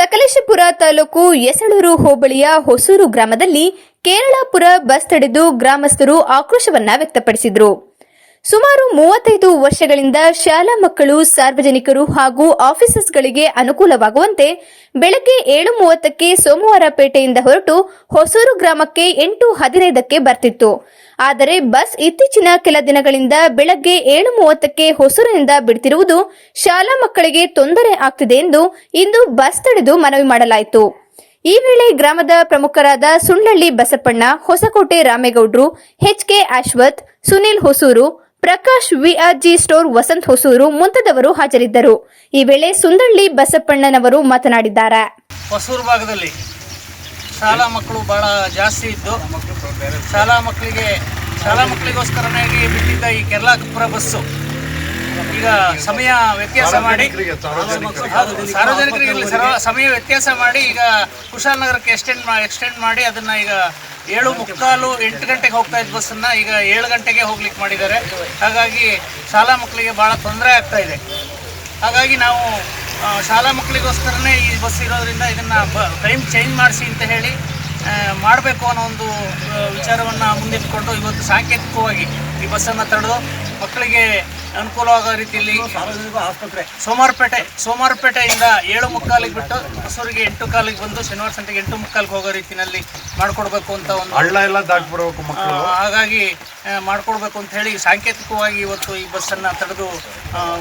ಸಕಲೇಶಪುರ ತಾಲೂಕು ಯಸಳೂರು ಹೋಬಳಿಯ ಹೊಸೂರು ಗ್ರಾಮದಲ್ಲಿ ಕೇರಳಪುರ ಬಸ್ ತಡೆದು ಗ್ರಾಮಸ್ಥರು ಆಕ್ರೋಶವನ್ನ ವ್ಯಕ್ತಪಡಿಸಿದರು. ಸುಮಾರು 35 ವರ್ಷಗಳಿಂದ ಶಾಲಾ ಮಕ್ಕಳು, ಸಾರ್ವಜನಿಕರು ಹಾಗೂ ಆಫೀಸರ್ಸ್ಗಳಿಗೆ ಅನುಕೂಲವಾಗುವಂತೆ ಬೆಳಗ್ಗೆ 7:30ಕ್ಕೆ ಸೋಮವಾರಪೇಟೆಯಿಂದ ಹೊರಟು ಹೊಸೂರು ಗ್ರಾಮಕ್ಕೆ 8:15ಕ್ಕೆ ಬರ್ತಿತ್ತು. ಆದರೆ ಬಸ್ ಇತ್ತೀಚಿನ ಕೆಲ ದಿನಗಳಿಂದ ಬೆಳಗ್ಗೆ 7:30ಕ್ಕೆ ಹೊಸೂರಿನಿಂದ ಬಿಡುತ್ತಿರುವುದು ಶಾಲಾ ಮಕ್ಕಳಿಗೆ ತೊಂದರೆ ಆಗ್ತಿದೆ ಎಂದು ಇಂದು ಬಸ್ ತಡೆದು ಮನವಿ ಮಾಡಲಾಯಿತು. ಈ ವೇಳೆ ಗ್ರಾಮದ ಪ್ರಮುಖರಾದ ಸುಂಡ್ಲಳ್ಳಿ ಬಸಪ್ಪಣ್ಣ, ಹೊಸಕೋಟೆ ರಾಮೇಗೌಡರು, ಎಚ್.ಕೆ. ಅಶ್ವಥ್, ಸುನಿಲ್ ಹೊಸೂರು, ಪ್ರಕಾಶ್, ವಿಆರ್ಜಿ ಸ್ಟೋರ್ ವಸಂತ್ ಹೊಸೂರು ಮುಂತಾದವರು ಹಾಜರಿದ್ದರು. ಈ ವೇಳೆ ಸುಂದಳ್ಳಿ ಬಸಪ್ಪಣ್ಣನವರು ಮಾತನಾಡಿದ್ದಾರೆ. ಹೊಸೂರು ಭಾಗದಲ್ಲಿ ಶಾಲಾ ಮಕ್ಕಳು ಬಹಳ ಜಾಸ್ತಿ ಇದ್ದು ಶಾಲಾ ಮಕ್ಕಳಿಗೋಸ್ಕರನೇ ಬಿಟ್ಟಿದ್ದ ಈ ಕೇರಳಪುರ ಬಸ್ಸು ಈಗ ಸಮಯ ವ್ಯತ್ಯಾಸ ಮಾಡಿ ಸಾರ್ವಜನಿಕರಿಗೆ ಸಮಯ ವ್ಯತ್ಯಾಸ ಮಾಡಿ ಈಗ ಕುಶಾಲನಗರಕ್ಕೆ ಎಕ್ಸ್ಟೆಂಡ್ ಮಾಡಿ ಅದನ್ನ ಈಗ 7:45, 8 ಗಂಟೆಗೆ ಹೋಗ್ತಾ ಇದ್ದ ಬಸ್ಸನ್ನು ಈಗ 7 ಗಂಟೆಗೆ ಹೋಗ್ಲಿಕ್ಕೆ ಮಾಡಿದ್ದಾರೆ. ಹಾಗಾಗಿ ಶಾಲಾ ಮಕ್ಕಳಿಗೆ ಭಾಳ ತೊಂದರೆ ಆಗ್ತಾ ಇದೆ. ಹಾಗಾಗಿ ನಾವು ಶಾಲಾ ಮಕ್ಕಳಿಗೋಸ್ಕರನೇ ಈ ಬಸ್ ಇರೋದ್ರಿಂದ ಇದನ್ನು ಟೈಮ್ ಚೇಂಜ್ ಮಾಡಿಸಿ ಅಂತ ಹೇಳಿ ಮಾಡಬೇಕು ಅನ್ನೋ ಒಂದು ವಿಚಾರವನ್ನು ಮುಂದಿಟ್ಟುಕೊಂಡು ಇವತ್ತು ಸಾಂಕೇತಿಕವಾಗಿ ಈ ಬಸ್ಸನ್ನು ತಡೆದು ಮಕ್ಕಳಿಗೆ ಅನುಕೂಲವಾಗೋ ರೀತಿಯಲ್ಲಿ ಸೋಮವಾರಪೇಟೆಯಿಂದ 7:45 ಬಿಟ್ಟು ಹೊಸೂರಿಗೆ 8:15 ಬಂದು ಶನಿವಾರ ಸಂತೆಗೆ 8:15 ಹೋಗೋ ರೀತಿಯಲ್ಲಿ ಮಾಡಿಕೊಡ್ಬೇಕು ಅಂತ ಒಂದು ಹಳ್ಳ ಎಲ್ಲ ದಾಟ್ಬಿಡ್ಬೇಕು ಮಕ್ಕಳು. ಹಾಗಾಗಿ ಮಾಡಿಕೊಡ್ಬೇಕು ಅಂತ ಹೇಳಿ ಸಾಂಕೇತಿಕವಾಗಿ ಇವತ್ತು ಈ ಬಸ್ಸನ್ನು ತಡೆದು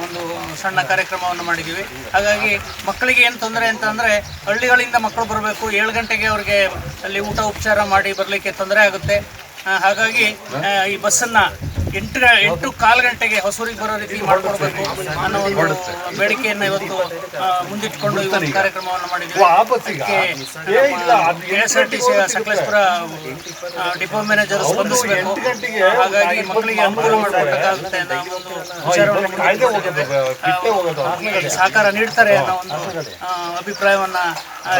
ಒಂದು ಸಣ್ಣ ಕಾರ್ಯಕ್ರಮವನ್ನು ಮಾಡಿದ್ದೀವಿ. ಹಾಗಾಗಿ ಮಕ್ಕಳಿಗೆ ಏನು ತೊಂದರೆ ಅಂತಂದರೆ ಹಳ್ಳಿಗಳಿಂದ ಮಕ್ಕಳು ಬರಬೇಕು, 7 ಗಂಟೆಗೆ ಅವ್ರಿಗೆ ಅಲ್ಲಿ ಊಟ ಉಪಚಾರ ಮಾಡಿ ಬರಲಿಕ್ಕೆ ತೊಂದರೆ ಆಗುತ್ತೆ. ಹಾಗಾಗಿ ಈ ಬಸ್ಸನ್ನು 8:15 ಗಂಟೆಗೆ ಹೊಸೂರಿಗೆ ಬರೋ ರೀತಿ ಮಾಡಿಕೊಡ್ಬೇಕು ಅನ್ನೋ ಒಂದು ಬೇಡಿಕೆಯನ್ನು ಇವತ್ತು ಮುಂದಿಟ್ಟುಕೊಂಡು ಇವತ್ತು ಕಾರ್ಯಕ್ರಮವನ್ನು ಮಾಡಿದ್ದೀವಿ. KSRTC ಸಕಲೇಶಪುರ ಡಿಪೋ ಮ್ಯಾನೇಜರ್ ಸ್ಪಂದಿಸಬೇಕು, ಹಾಗಾಗಿ ಮಕ್ಕಳಿಗೆ ಅನುಕೂಲ ಮಾಡಿಕೊಡಬೇಕಾಗುತ್ತೆ ಅನ್ನೋ ಒಂದು ವಿಚಾರವನ್ನು ಸಹಕಾರ ನೀಡ್ತಾರೆ ಅನ್ನೋ ಒಂದು ಅಭಿಪ್ರಾಯವನ್ನ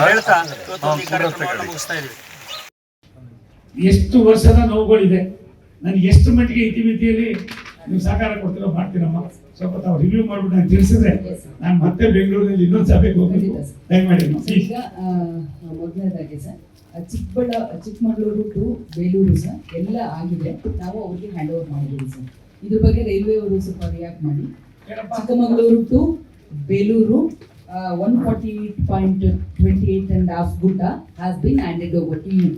ಹೇಳ್ತಾ ಇವತ್ತು ಈ ಕಾರ್ಯಕ್ರಮವನ್ನು ಮುಗಿಸ್ತಾ ಇದ್ದೀವಿ. ಎಷ್ಟು ವರ್ಷದ ನೋವುಗಳಿದೆ, ನನಗೆ ಎಷ್ಟು ಮಟ್ಟಿಗೆ ಇತಿಮಿತಿಯಲ್ಲಿ ನೀವು ಸಹಕಾರ ಕೊಡ್ತೀರೋ ಮಾಡ್ತೀರಮ್ಮ, ಸ್ವಲ್ಪ ತಾವು ರಿವ್ಯೂ ಮಾಡ್ಬಿಟ್ಟು ನಾನು ತಿಳಿಸಿದ್ರೆ ನಾನು ಮತ್ತೆ ಬೆಂಗಳೂರಿನಲ್ಲಿ ಇನ್ನೊಂದು ಸಭೆಗೆ ಹೋಗ್ಬೇಕು. ದಯಮಾಡಿ ಈಗ ಮೊದಲನೇದಾಗಿ sir Chikkamagaluru to Belur sir ಎಲ್ಲ ಆಗಿದೆ, ನಾವು ಅವ್ರಿಗೆ ಹ್ಯಾಂಡ್ ಓವರ್ ಮಾಡಿದ್ದೀವಿ ಸರ್. ಇದ್ರ ಬಗ್ಗೆ ರೈಲ್ವೆ ಅವರು ಸ್ವಲ್ಪ ರಿಯಾಕ್ಟ್ ಮಾಡಿ. Chikkamagaluru to Belur 148.28 and half Gutta has been handed over to you.